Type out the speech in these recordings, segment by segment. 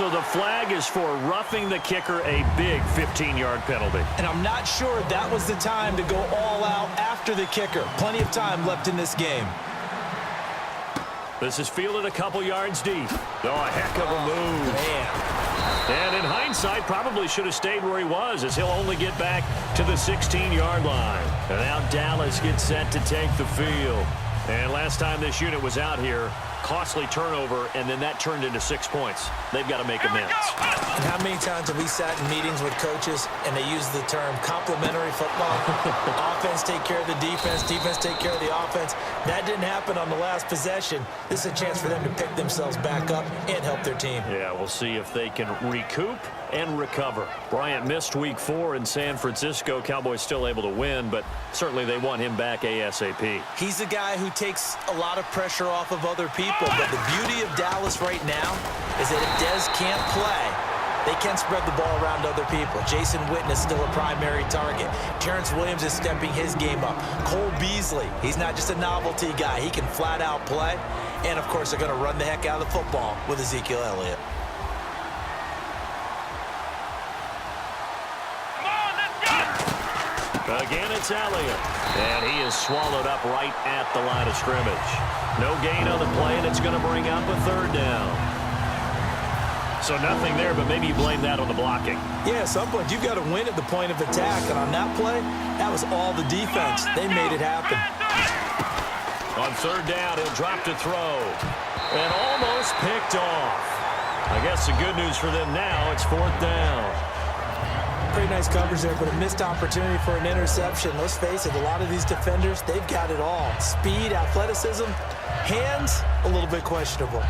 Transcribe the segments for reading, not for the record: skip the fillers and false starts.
So the flag is for roughing the kicker, a big 15-yard penalty. And I'm not sure that was the time to go all out after the kicker. Plenty of time left in this game. This is fielded a couple yards deep. Oh, a heck of a move. Man. And in hindsight, probably should have stayed where he was, as he'll only get back to the 16-yard line. And now Dallas gets set to take the field. And last time this unit was out here, costly turnover, and then that turned into 6 points. They've got to make amends. And how many times have we sat in meetings with coaches and they use the term complementary football? Offense take care of the defense, defense take care of the offense. That didn't happen on the last possession. This is a chance for them to pick themselves back up and help their team. Yeah, we'll see if they can recoup and recover. Bryant missed week 4 in San Francisco. Cowboys still able to win, but certainly they want him back ASAP. He's the guy who takes a lot of pressure off of other people, but the beauty of Dallas right now is that if Dez can't play, they can spread the ball around other people. Jason Witten is still a primary target. Terrence Williams is stepping his game up. Cole Beasley, he's not just a novelty guy. He can flat out play. And, of course, they're going to run the heck out of the football with Ezekiel Elliott. Again, it's Elliott. And he is swallowed up right at the line of scrimmage. No gain on the play, and it's going to bring up a 3rd down. So nothing there, but maybe you blame that on the blocking. Yeah, at some point, you've got to win at the point of attack. And on that play, that was all the defense. They made it happen. On 3rd down, he'll drop to throw. And almost picked off. I guess the good news for them now, it's 4th down. Pretty nice coverage there, but a missed opportunity for an interception. Let's face it, a lot of these defenders, they've got it all. Speed, athleticism, hands, a little bit questionable.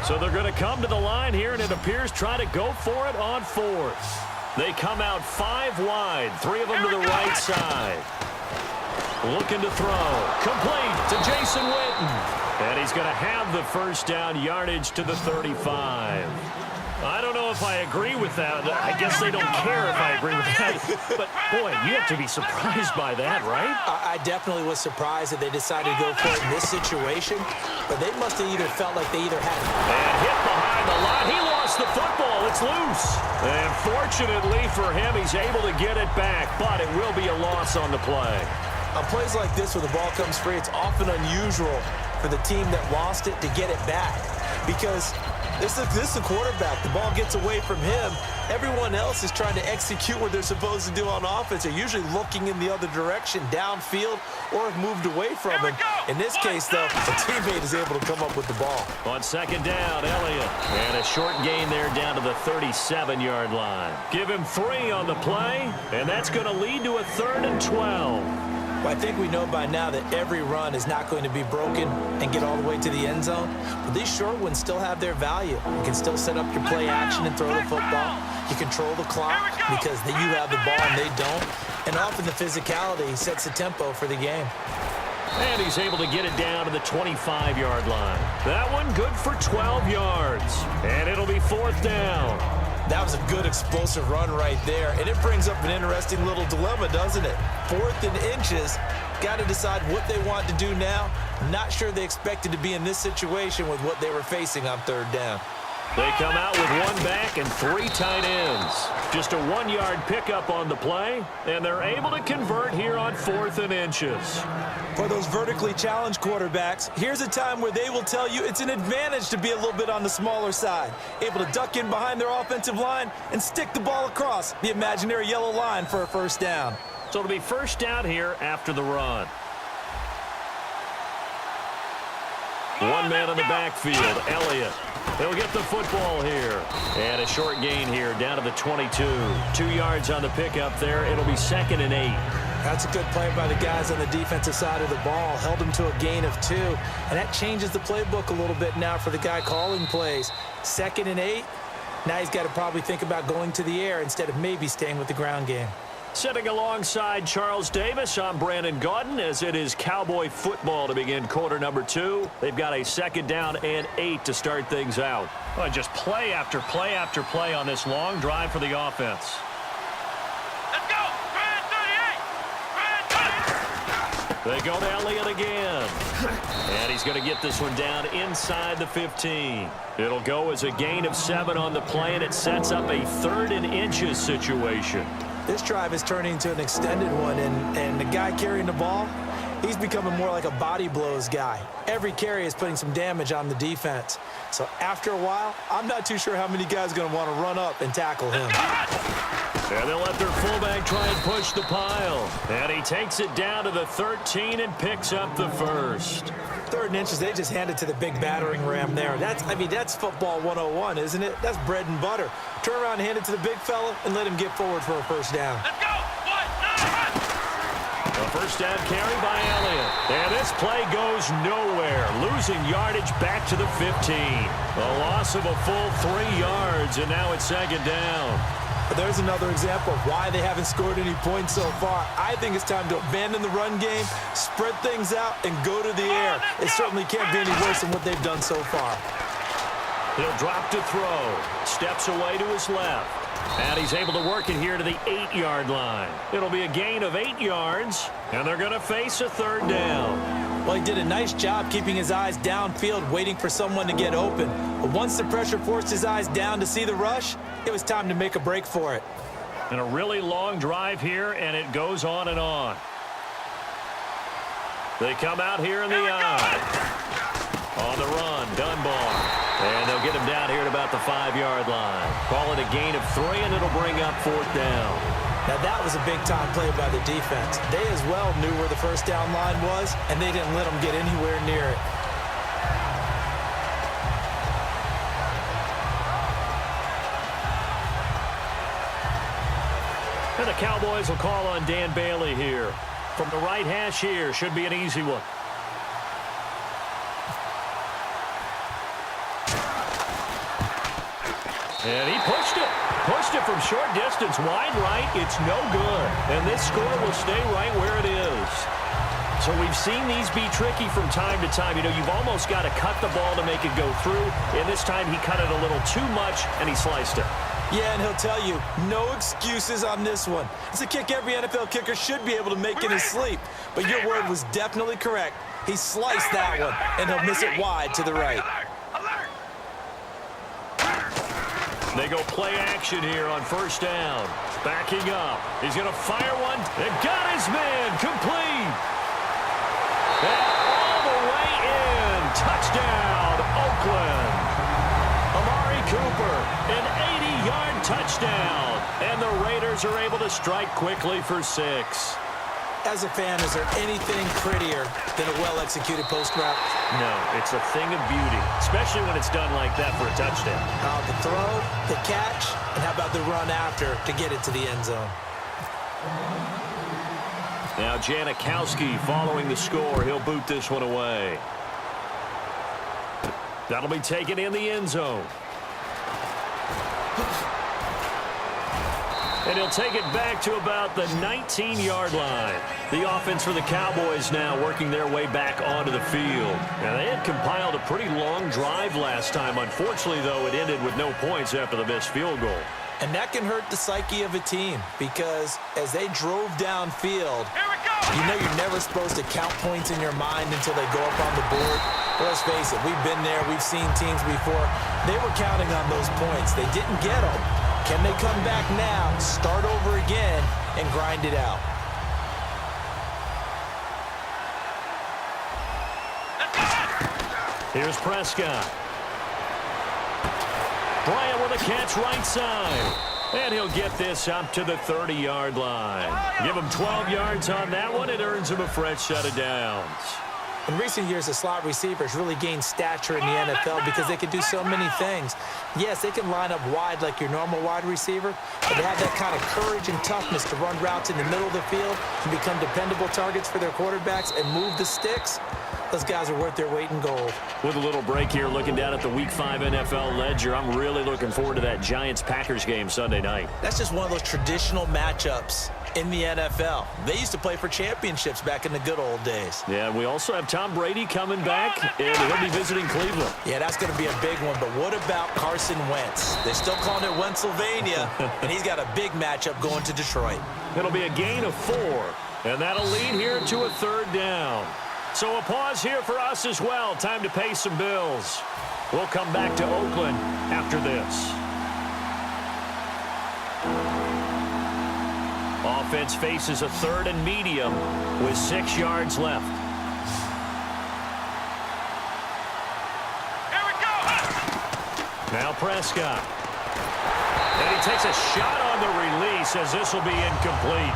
So they're going to come to the line here, and it appears try to go for it on 4th. They come out 5 wide, 3 of them to the right side. Looking to throw. Complete to Jason Witten. And he's going to have the 1st down yardage to the 35. I don't know if I agree with that. I guess they don't care if I agree with that. But, boy, you have to be surprised by that, right? I definitely was surprised that they decided to go for it in this situation. But they must have either felt like they either had it. And hit behind the line. He lost the football. It's loose. And fortunately for him, he's able to get it back. But it will be a loss on the play. On plays like this where the ball comes free, it's often unusual for the team that lost it to get it back. Because this is the quarterback. The ball gets away from him. Everyone else is trying to execute what they're supposed to do on offense. They're usually looking in the other direction, downfield, or have moved away from him. In this case, though, a teammate is able to come up with the ball. On 2nd down, Elliott. And a short gain there down to the 37-yard line. Give him 3 on the play, and that's going to lead to a 3rd and 12. Well, I think we know by now that every run is not going to be broken and get all the way to the end zone. But these short ones still have their value. You can still set up your play action and throw the football. You control the clock because you have the ball and they don't. And often the physicality sets the tempo for the game. And he's able to get it down to the 25-yard line. That one good for 12 yards. And it'll be 4th down. That was a good explosive run right there. And it brings up an interesting little dilemma, doesn't it? 4th and inches. Got to decide what they want to do now. Not sure they expected to be in this situation with what they were facing on 3rd down. They come out with 1 back and 3 tight ends. Just a 1-yard pickup on the play, and they're able to convert here on 4th and inches. For those vertically challenged quarterbacks, here's a time where they will tell you it's an advantage to be a little bit on the smaller side. Able to duck in behind their offensive line and stick the ball across the imaginary yellow line for a 1st down. So it'll be 1st down here after the run. 1 man in the backfield, Elliott. They'll get the football here. And a short gain here down to the 22. 2 yards on the pickup there. It'll be 2nd and 8. That's a good play by the guys on the defensive side of the ball. Held them to a gain of 2. And that changes the playbook a little bit now for the guy calling plays. 2nd and 8. Now he's got to probably think about going to the air instead of maybe staying with the ground game. Sitting alongside Charles Davis, I'm Brandon Gaudin, as it is Cowboy football to begin quarter number 2. They've got a 2nd down and 8 to start things out. Well, just play after play after play on this long drive for the offense. Let's go! They go to Elliott again. And he's going to get this one down inside the 15. It'll go as a gain of 7 on the play, and it sets up a 3rd and inches situation. This drive is turning into an extended one, and the guy carrying the ball, he's becoming more like a body blows guy. Every carry is putting some damage on the defense. So after a while, I'm not too sure how many guys are going to want to run up and tackle him. And they'll let their fullback try and push the pile. And he takes it down to the 13 and picks up the 1st. 3rd and inches, they just handed to the big battering ram there. That's football 101, isn't it? That's bread and butter. Turn around and hand it to the big fella and let him get forward for a 1st down. Let's go! A 1st down carry by Elliott. And this play goes nowhere. Losing yardage back to the 15. A loss of a full 3 yards, and now it's 2nd down. But there's another example of why they haven't scored any points so far. I think it's time to abandon the run game, spread things out, and go to the air. It certainly can't be any worse than what they've done so far. He'll drop to throw. Steps away to his left. And he's able to work it here to the 8-yard line. It'll be a gain of 8 yards, and they're going to face a 3rd down. Well, he did a nice job keeping his eyes downfield, waiting for someone to get open. But once the pressure forced his eyes down to see the rush, it was time to make a break for it. And a really long drive here, and it goes on and on. They come out here in the eye. On the run, Dunbar. And they'll get him down here at about the 5-yard line. Call it a gain of 3, and it'll bring up 4th down. Now, that was a big-time play by the defense. They as well knew where the 1st down line was, and they didn't let them get anywhere near it. And the Cowboys will call on Dan Bailey here. From the right hash here, should be an easy one. And he pushed it. Pushed it from short distance, wide right. It's no good. And this score will stay right where it is. So we've seen these be tricky from time to time. You know, you've almost got to cut the ball to make it go through. And this time he cut it a little too much, and he sliced it. Yeah, and he'll tell you, no excuses on this one. It's a kick every NFL kicker should be able to make in his sleep. But your word was definitely correct. He sliced that one, and he'll miss it wide to the right. They go play action here on 1st down. Backing up. He's going to fire one. And got his man. Complete. And all the way in. Touchdown, Oakland. Amari Cooper, an 80-yard touchdown. And the Raiders are able to strike quickly for 6. As a fan, is there anything prettier than a well-executed post route? No, it's a thing of beauty, especially when it's done like that for a touchdown. The throw, the catch, and how about the run after to get it to the end zone? Now Janikowski following the score. He'll boot this one away. That'll be taken in the end zone. And he'll take it back to about the 19-yard line. The offense for the Cowboys now working their way back onto the field. Now, they had compiled a pretty long drive last time. Unfortunately, though, it ended with no points after the missed field goal. And that can hurt the psyche of a team because as they drove downfield, you know you're never supposed to count points in your mind until they go up on the board. But let's face it, we've been there. We've seen teams before. They were counting on those points. They didn't get them. Can they come back now, start over again, and grind it out? Here's Prescott. Bryant with a catch right side. And he'll get this up to the 30-yard line. Give him 12 yards on that one. It earns him a fresh set of downs. In recent years, the slot receivers really gained stature in the NFL because they can do so many things. Yes, they can line up wide like your normal wide receiver, but they have that kind of courage and toughness to run routes in the middle of the field and become dependable targets for their quarterbacks and move the sticks. Those guys are worth their weight in gold. With a little break here, looking down at the Week 5 NFL ledger, I'm really looking forward to that Giants-Packers game Sunday night. That's just one of those traditional matchups in the NFL. They used to play for championships back in the good old days. Yeah, and we also have Tom Brady coming back, and he'll be visiting Cleveland. Yeah, that's going to be a big one, but what about Carson Wentz? They're still calling it Wentzylvania, and he's got a big matchup going to Detroit. It'll be a gain of 4. And that'll lead here to a 3rd down. So a pause here for us as well. Time to pay some bills. We'll come back to Oakland after this. Offense faces a 3rd and medium with 6 yards left. Here we go. Now Prescott. And he takes a shot on the release as this will be incomplete.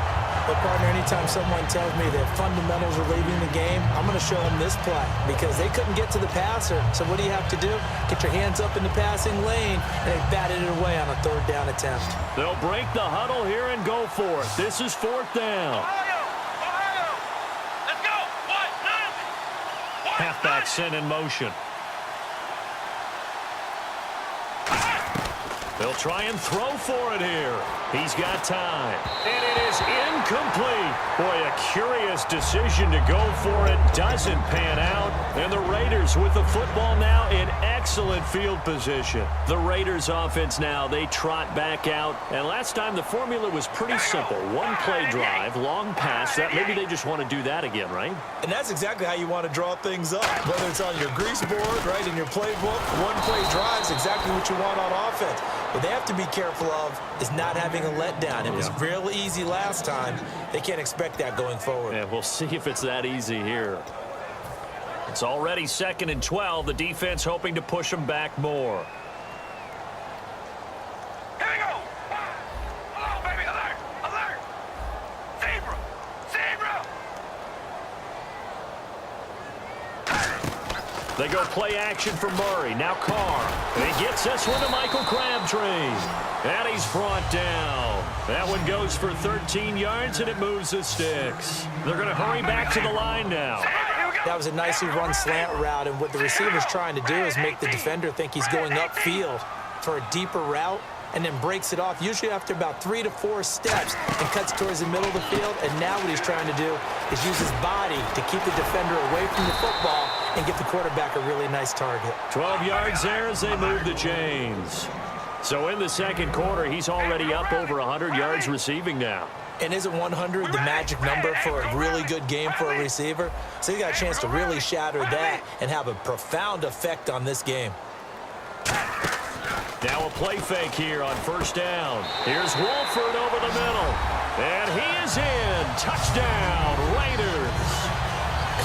But, partner, anytime someone tells me that fundamentals are leaving the game, I'm going to show them this play because they couldn't get to the passer. So what do you have to do? Get your hands up in the passing lane, and they batted it away on a 3rd down attempt. They'll break the huddle here and go for it. This is 4th down. Ohio. Let's go. 1-9. Halfback sent in motion. They'll try and throw for it here. He's got time. And it is incomplete. Boy, a curious decision to go for it. Doesn't pan out. And the Raiders with the football now in excellent field position. The Raiders offense now, they trot back out. And last time the formula was pretty simple. 1-play drive, long pass. That maybe they just want to do that again, right? And that's exactly how you want to draw things up. Whether it's on your grease board, right, in your playbook, 1-play drive is exactly what you want on offense. What they have to be careful of is not having a letdown. It was real easy last time. They can't expect that going forward. Yeah, we'll see if it's that easy here. It's already 2nd and 12. The defense hoping to push them back more. Here we go. Oh, baby. Alert. Alert. Zebra. Zebra. They go play action for Murray. Now Carr. And he gets this one to Michael Crabtree. And he's brought down. That one goes for 13 yards, and it moves the sticks. They're going to hurry back to the line now. That was a nicely run slant route, and what the receiver's trying to do is make the defender think he's going upfield for a deeper route, and then breaks it off, usually after about 3 to 4 steps, and cuts towards the middle of the field. And now what he's trying to do is use his body to keep the defender away from the football and get the quarterback a really nice target. 12 yards there as they move the chains. So in the 2nd quarter, he's already up over 100 yards receiving now. And isn't 100 the magic number for a really good game for a receiver? So he got a chance to really shatter that and have a profound effect on this game. Now a play fake here on 1st down. Here's Wolford over the middle. And he is in. Touchdown, Raiders.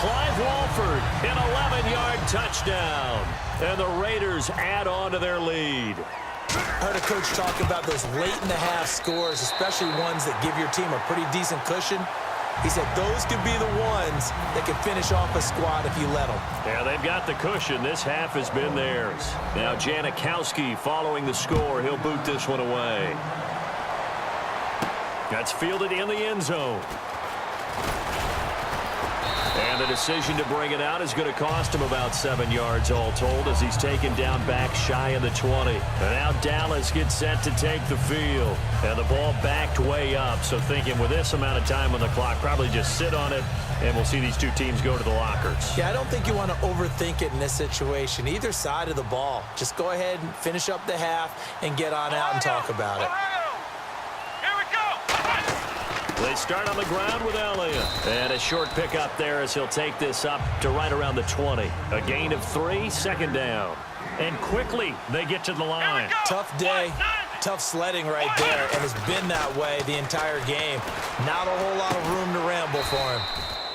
Clive Wolford, an 11-yard touchdown. And the Raiders add on to their lead. I heard a coach talk about those late-in-the-half scores, especially ones that give your team a pretty decent cushion. He said those could be the ones that can finish off a squad if you let them. Yeah, they've got the cushion. This half has been theirs. Now Janikowski following the score. He'll boot this one away. That's fielded in the end zone. And the decision to bring it out is going to cost him about 7 yards all told as he's taken down back shy of the 20. And now Dallas gets set to take the field. And the ball backed way up. So thinking with this amount of time on the clock, probably just sit on it, and we'll see these two teams go to the lockers. Yeah, I don't think you want to overthink it in this situation. Either side of the ball. Just go ahead and finish up the half and get on out and talk about it. Here we go. They start on the ground with Elliott. And a short pickup there as he'll take this up to right around the 20. A gain of 3, 2nd down. And quickly they get to the line. Tough day, tough sledding right there, and it's been that way the entire game. Not a whole lot of room to ramble for him.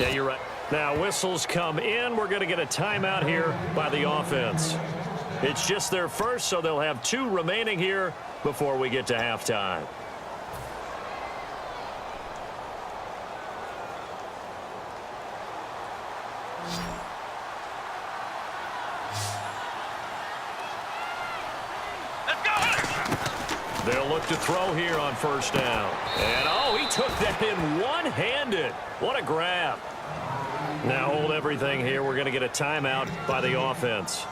Yeah, you're right. Now whistles come in. We're going to get a timeout here by the offense. It's just their first, so they'll have 2 remaining here before we get to halftime. They'll look to throw here on 1st down. And, oh, he took that in one-handed. What a grab. Now hold everything here. We're going to get a timeout by the offense.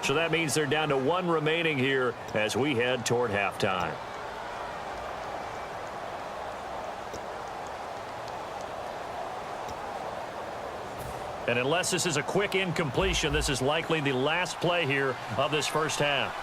So that means they're down to 1 remaining here as we head toward halftime. And unless this is a quick incompletion, this is likely the last play here of this first half.